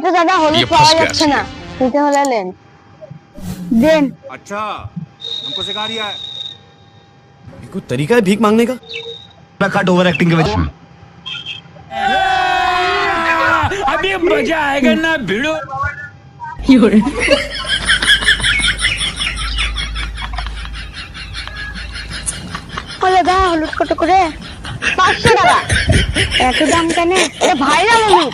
তো দাদা হলুদ পাওয়া যাচ্ছে না, নিতে হলে নেন। দেন। अच्छा हमको सिखा रिया है। ये कोई तरीका है भीख मांगने का? कट ओवर एक्टिंग के वजह अभी मजा आएगा ना भिड़ो। দাদা হলুদ কত করে? 500 টাকা। এত দাম কেন? এটা ভাইরাল হলুদ।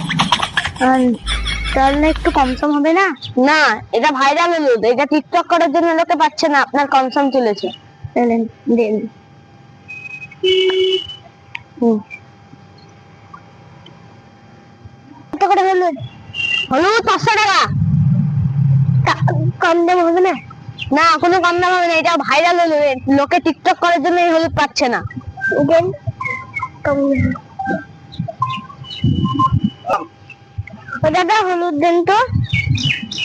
তাহলে একটু কম সম হবে না? না, এটা ভাইরাল হলুদ, এটা টিকটক করার জন্য লোকে পাচ্ছে না, আপনার কম সম চলেছে। দেন দেন। কত করে হলুদ? হলুদ 500 টাকা। কম দাম হবে না? না, কোনো কম দাম হবে না, এটা ভাইরাল হলুদ, লোকে টিকটক করার জন্য এই হলুদ পাচ্ছে না। দেন। কম দাদা হলুদ দেন তো।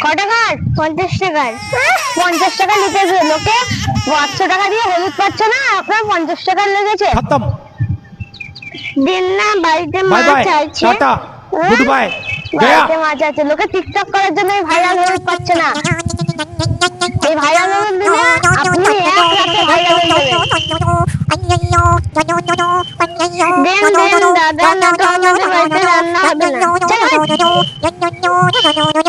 ক টাকার? 50 টাকার। 50 টাকা লিখেছে, লোকে 500 টাকা দিয়ে হলুদ পাচ্ছে না, আপনার 50 টাকা লেগেছে। खत्म। দিন না, বাড়িতে बाय মাছ बाय আছে। टाटा गुड बाय गया। বাড়িতে মাছ আছে, লোকে টিকটক করার জন্য এই ভাইরাল হলুদ পাচ্ছে না। এই ভাইরাল হলুদ দিলে আপনি এক রাতে ভাইরাল হয়ে যাবেন। দেন দেন দাদা, না তো আমাদের বাড়িতে রান্না হবে না। চল ভাই।